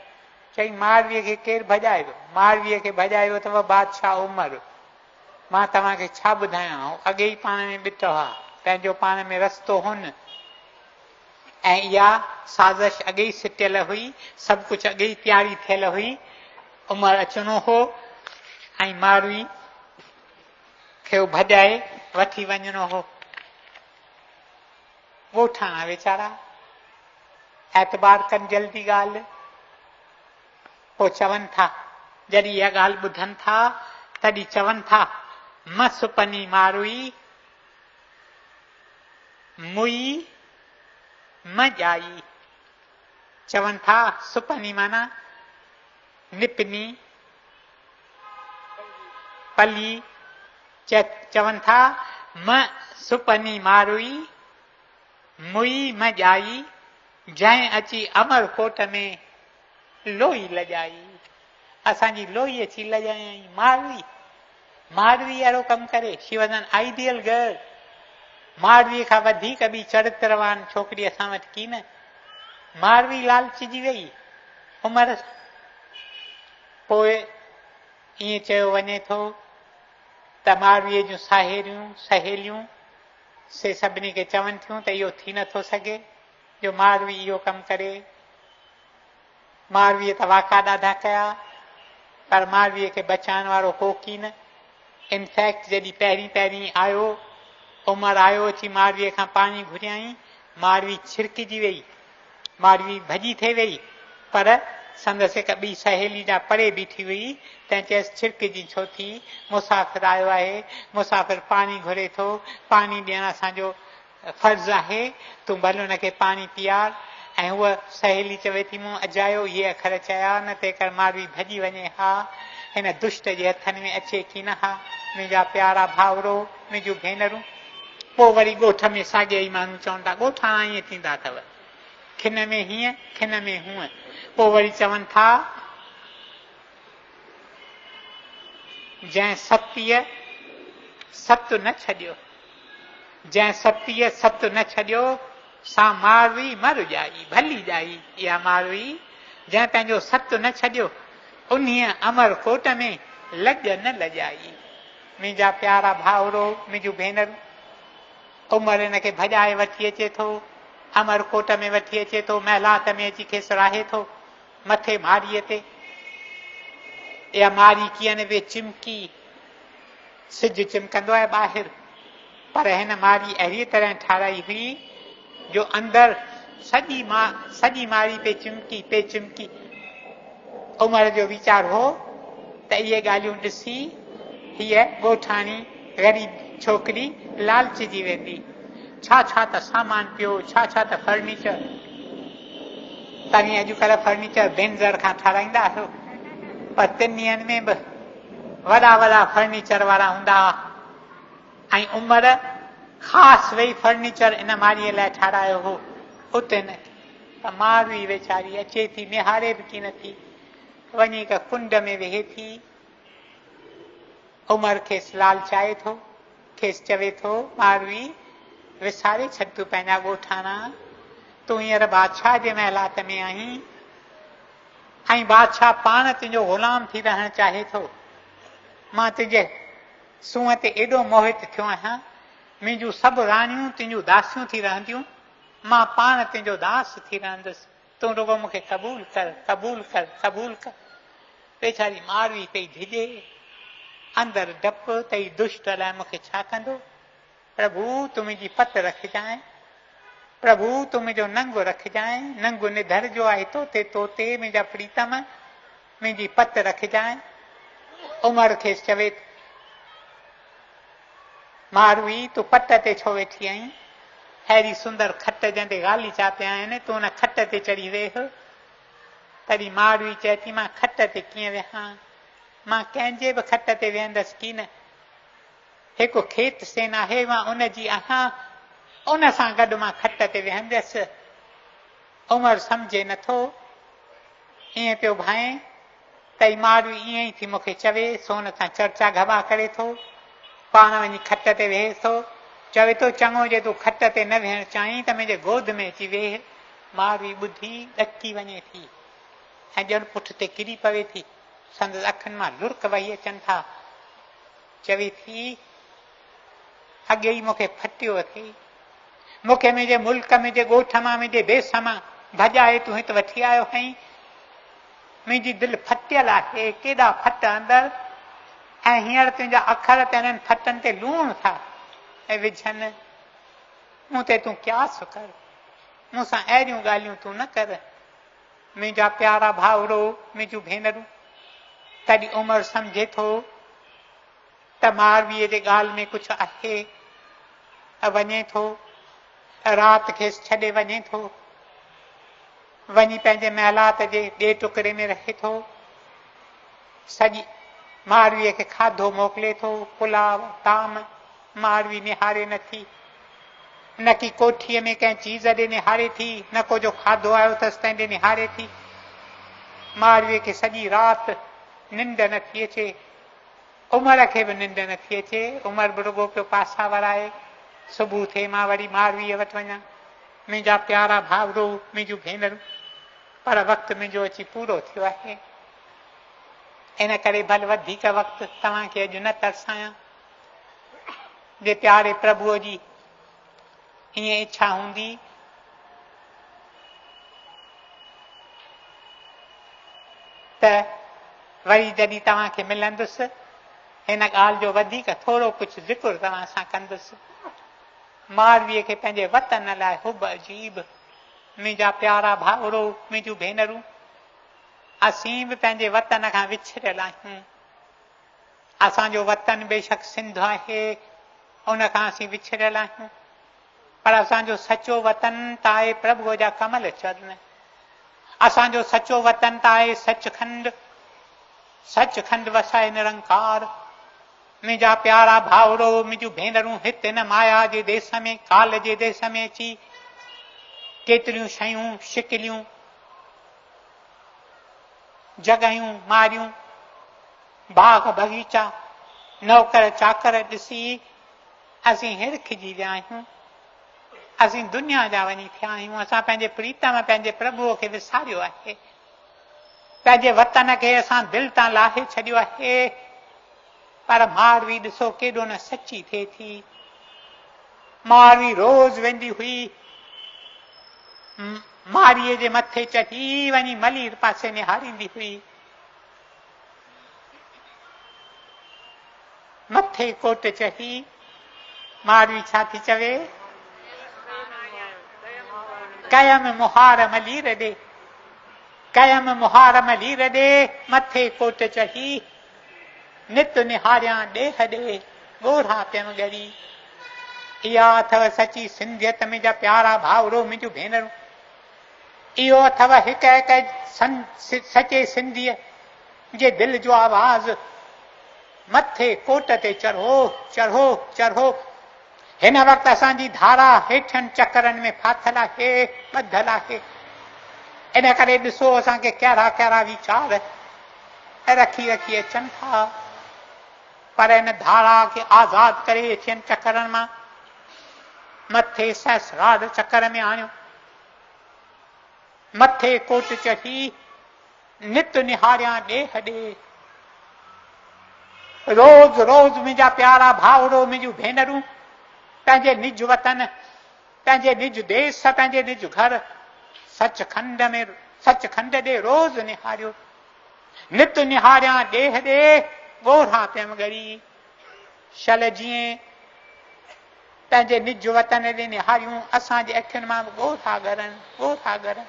चई मारवीअ खे केरु भॼाए वियो? मारवीअ खे भॼाए वियो अथव बादशाह उमर। मां तव्हांखे छा ॿुधायां, अॻे ई पाण में ॿिट हुआ, पंहिंजो पाण में रस्तो हुन, ऐं इहा साज़िश अॻे ई सिटियल हुई, सभु कुझु अॻे ई तयारी थियल हुई। उमर अचिणो हो ऐं मारवी खे भॼाए वठी वञिणो हो। ॻोठाणा वीचारा एतबार कनि जल्दी ॻाल्हि, पोइ चवनि था, जॾहिं इहा ॻाल्हि ॿुधनि था तॾहिं चवनि था म सुपनी मारवी मुई म ॼाई। चवनि था सुपनी माना निपनी पली, चवनि था म सुपनी मारवी मुई म ॼाई, जंहिं अची अमरकोट में लोई लॼाई। असांजी लोई अची लॼाई मारवी। मारवी अहिड़ो कमु करे, she was an ideal girl. मारवीअ खां वधीक ॿी चरित्रवान छोकिरी असां वटि की न। मारवी लालचिजी वई उमिरि। पोइ ईअं चयो वञे थो त मारवीअ जूं सहेलियूं से सभिनी खे चवनि थियूं त इहो थी नथो सघे जो मारवी इहो कमु करे। मारवीअ त वाका ॾाढा कया, पर मारवीअ खे बचाइण वारो हो की न। इनफैक्ट जॾहिं पहिरीं पहिरीं आयो, उमर आयो, अची मारवीअ खां पाणी घुरियाई, मारवी छिरकिजी वई, मारवी भॼी थिए वई, पर संदसि हिकु ॿी सहेली जा परे बीठी हुई, तंहिं चयसि छिरकिजी छो थी, मुसाफ़िर आयो आहे, मुसाफ़िर पाणी घुरे थो, पाणी ॾियणु असांजो फर्ज़ु आहे, तूं भले हुनखे पाणी पीआर। ऐं उहा सहेली चवे थी मूं अजायो इहे अखर चया, न तंहिं करे मारवी भॼी वञे हा, हिन दुष्ट जे हथनि में अचे की न हा। मुंहिंजा प्यारा भाउरो, मुंहिंजूं भेनरूं, पोइ वरी ॻोठ में साॻिया ई माण्हू चवनि था ॻोठाणा ईअं थींदा अथव, खिन में हीअं खिन में हूअं। पोइ वरी चवनि था जंहिं सतीअ सतु न छॾियो, जंहिं सतीअ सतु न छॾियो सा मारवी मर ॼाई, भली ॼाई। इहा मारवी जंहिं पंहिंजो सतु न छॾियो, उन्हीअ अमरकोट में लॼ न लॼाई। मुंहिंजा प्यारा भाउरो, मुंहिंजूं भेनरूं, उमिरि हिनखे भॼाए वठी अचे थो, अमरकोट में वठी अचे थो, महिलात में अची खेसि राहे थो मथे मारीअ ते। इहा मारी कीअं न वे चिमकी, सिज चिमकंदो आहे ॿाहिरि, पर हिन मारी अहिड़ी तरह ठाराई हुई जो अंदरि सॼी मारी पे चिमकी। उमिरि जो वीचार हो त इहे ॻाल्हियूं ॾिसी हीअ ॻोठाणी ग़रीब छोकिरी लालचिजी वेंदी। छा छा त सामान पियो, छा छा त फर्नीचर। तव्हां अॼुकल्ह फर्नीचर बेंज़र खां ठाराईंदा आहियो, पर 3 ॾींहंनि में बि वॾा वॾा फर्नीचर वारा हूंदा हुआ। ऐं उमिरि ख़ासि वेही फर्नीचर इन मारीअ लाइ ठारायो हो। उते न त मारवी वीचारी अचे थी, निहारे बि की नथी, वञी हिकु कुंड में वेहे थी। उमिरि खेसि लालचाए थो, खेसि चवे थो मारवी विसारे छॾ तूं पंहिंजा ॻोठाणा। तूं हींअर बादशाह जे महिलात में आहीं ऐं बादशाह पाण तुंहिंजो ग़ुलाम थी रहणु चाहे थो। मां तुंहिंजे सूंहं ते एॾो मोहित थियो आहियां, मुंहिंजूं सभु राणियूं तुंहिंजूं दासियूं थी रहंदियूं, मां पाण तुंहिंजो दास थी रहंदुसि। तूं रुगो मूंखे क़बूल कर, क़बूल कर, क़बूल कर। वेचारी मारवी पई धिजे, अंदरि डपु तई दुष्ट अलाए मूंखे छा कंदो। प्रभु तूं मुंहिंजी पत रखजांइ, प्रभु तूं मुंहिंजो नंगु रखजांइ। नंगु निधर जो आहे तोते तोते, मुंहिंजा प्रीतम मुंहिंजी पत रखजांइ। उमर खेसि चवे मारवी तूं पत ते छो वेठी आहीं? अहिड़ी सुंदर खट जंहिंते ॻालीचा पिया आहिनि, तूं हुन खट ते चढ़ी वेह। तॾहिं मारवी चए थी मां खट ते कीअं वेहां, मां कंहिंजे बि खट ते वेहंदसि की न। हिकु खेत सेन आहे, मां उन जी आहियां, उन सां गॾु मां खट ते वेहंदसि। उमर सम्झे नथो, ईअं पियो भाए तई मारवी ईअं ई थी मूंखे चवे, सोन सां चर्चा घबा करे थो, पाण वञी खट ते वेहे थो। चवे थो चङो जे तूं खट ते न वेहणु चाहीं त मुंहिंजे गोद में अची वेह। मारवी ॿुधी ॾकी वञे थी ऐं ॼण पुठ ते किरी पवे थी, संदसि अखियुनि मां लुड़क वही अचनि था। चवे थी अॻे ई मूंखे फटियो अथई, मूंखे मुंहिंजे मुल्क मुंहिंजे ॻोठ मां मुंहिंजे देश मां भॼाए तूं हिते वठी आयो आहीं। मुंहिंजी दिलि फटियल आहे, केॾा फट अंदरि, ऐं हींअर तुंहिंजा अखर त हिननि फटनि ते लूण था ऐं विझनि। मूं ते तूं क्यास कर, मूंसां अहिड़ियूं ॻाल्हियूं तूं न कर। मुंहिंजा प्यारा भाउरो, मुंहिंजूं भेनरूं, तॾहिं उमिरि सम्झे थो त मारवीअ जे ॻाल्हि में कुझु आहे। वञे थो, राति खेसि छॾे वञे थो, वञी पंहिंजे महिलात जे ॿिए टुकड़े में रहे थो। सॼी मारवीअ खे खाधो मोकिले थो, पुलाव ताम। मारवी निहारे नथी, न की कोठीअ में कंहिं चीज़ ॾे निहारे थी, न को जो खाधो आयो अथसि तंहिं ॾे निहारे थी। मारवीअ खे सॼी राति निंड नथी अचे, उमिरि खे बि निंड नथी अचे। उमिरि बि रुगो पियो पासा वराए, सुबुह थिए मां वरी मारवीअ वटि वञा। मुंहिंजा प्यारा भाउरो, मुंहिंजूं भेनरूं, पर वक़्तु मुंहिंजो अची पूरो थियो आहे। इन करे भल वधीक वक़्तु तव्हांखे अॼु न तरसायां। जे प्यारे प्रभुअ जी ईअं इच्छा हूंदी त वरी जॾहिं तव्हांखे मिलंदुसि, हिन ॻाल्हि जो वधीक थोरो कुझु ज़िक्र तव्हां सां कंदुसि। मारवीअ खे पंहिंजे वतन लाइ हुब अजीब। मुंहिंजा प्यारा भाउरो, मुंहिंजूं भेनरूं, असीं बि पंहिंजे वतन खां विछड़ियल आहियूं। असांजो वतन बेशक सिंध आहे, उन खां असीं विछड़ियल आहियूं, पर असांजो सचो वतन त आहे प्रभुअ जा कमल चरण। असांजो सचो वतन त आहे सचखंड। सचखंड वसाए निरंकार। मुंहिंजा प्यारा भाउरो, मुंहिंजूं भेनरूं, हिते हिन माया जे देश में, काल जे देश में अची केतिरियूं शयूं, शिकिलियूं, जॻहियूं मारियूं, बाग बगीचा, नौकर चाकर ॾिसी असीं हिरखिजी विया आहियूं। असीं दुनिया जा वञी थिया आहियूं। असां पंहिंजे प्रीतम, पंहिंजे प्रभुअ खे विसारियो आहे। पंहिंजे वतन खे असां दिलि तां लाहे छॾियो आहे। पर मारवी ॾिसो केॾो न सची थिए थी। मारवी रोज़ वेंदी हुई, मारीअ जे मथे चढ़ी वञी मलीर पासे निहारींदी हुई। मथे कोट चढ़ी मारवी छा थी चवे, कयम मुहार मलीर ॾे, कयम मुहार मलीर ॾे, मथे कोट चढ़ी नित निहारियां ॾेह ॾे, ॻोढ़ा पियमि ॻरी। इहा अथव सची सिंधियत। मुंहिंजा प्यारा भाउरो, मुंहिंजूं भेनरूं, इहो अथव हिक हिक सचे सिंधीअ जे दिलि जो आवाज़। मथे कोट ते चढ़ो, चढ़ो, चढ़ो। हिन वक़्तु असांजी धारा हेठियनि चकरनि में फाथल आहे, ॿधल आहे। इन करे ॾिसो असांखे कहिड़ा कहिड़ा वीचार रखी रखी अचनि था। पर हिन धारा खे आज़ादु करे अचनि चकरनि मां मथे सहस्रार चक्कर में आणियो, मथे कोट चढ़ी नित निहारियां ॾेह ॾे। रोज रोज मुंहिंजा प्यारा भाउरो, मुंहिंजूं भेनरूं पंहिंजे निज वतन, पंहिंजे निज देश, पंहिंजे निज घर सचखंड में, सचखंड ॾे रोज निहारियो। नित निहारियां ॾेह ॾे ॻोढ़ा पियम ॻरी। शल जीअं पंहिंजे निज वतन ॾे निहारियूं, असांजे अखियुनि मां ॻोढ़ा ॻरनि, ॻोढ़ा ॻरनि।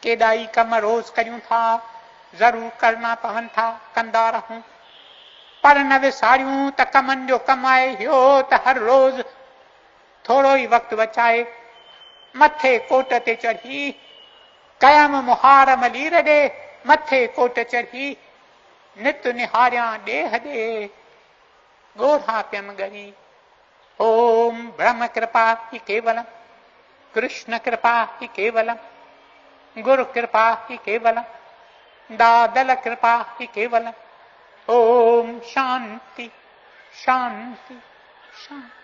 केॾा ई कम रोज करियूं था, ज़रूर करना पवनि था, कंदा रहूं, पर न विसारियूं त कमनि जो कमु आहे इहो त हर रोज थोरो ई वक़्तु बचाए मथे कोट ते चढ़ी कयम मुहार मलीर ॾे, मथे कोट चढ़ी नित निहारियां ॾेह ॾे ॻोढ़ा पियम ॻरी। ओम ब्रह्म कृपा ही केवलम, कृष्ण कृपा ही केवलम, गुरु कृपा ही केवलम, दादल कृपा ही केवलम। ओम शांति शांति शांति।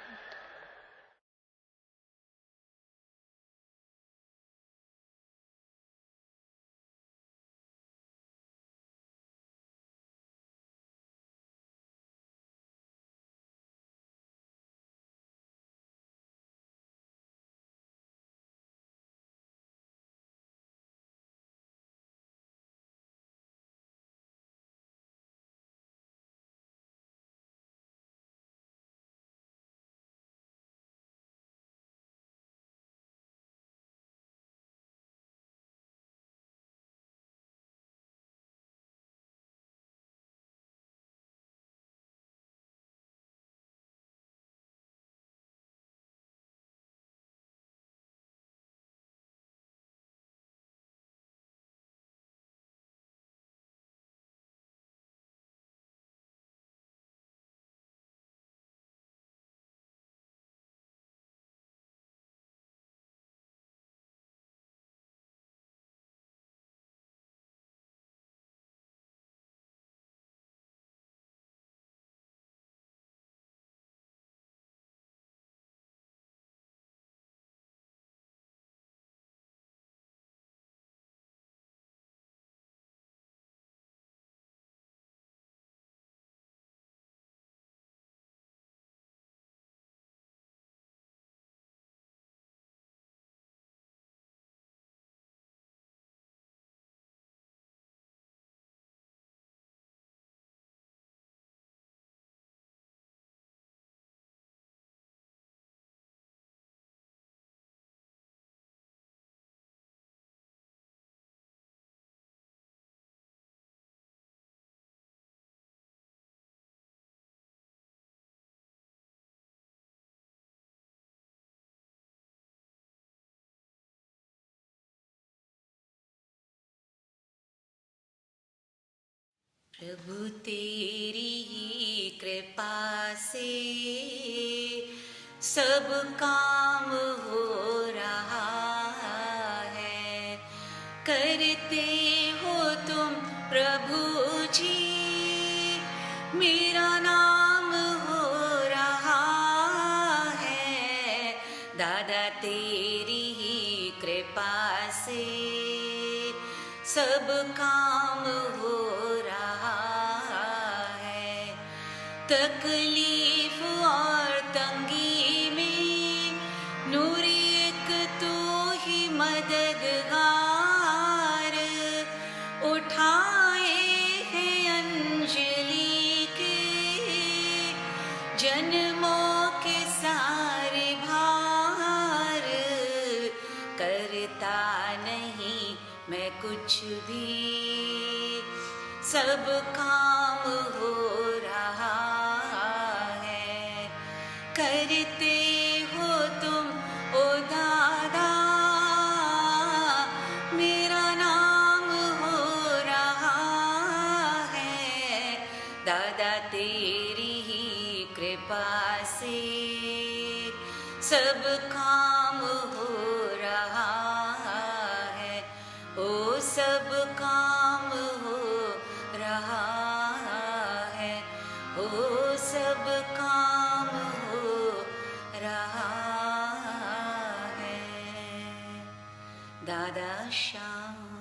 प्रभु तेरी ही कृपा से सब काम हो रहा है। करते हो तुम प्रभु जी, मेरा नाम हो रहा है। दादा तेरी ही कृपा से सब काम हो तकलीफ और तंगी में नूरी एक तू ही मददगार। उठाए हैं अंजलि के जन्मों के सारे भार। करता नहीं मैं कुछ भी, सब काम हो करते हो तुम ओ दादा, मेरा नाम हो रहा है। दादा तेरी ही कृपा से सब काम हो रहा है। ओ सब काम हो रहा है, ओ सब काम रहा। दादा श्याम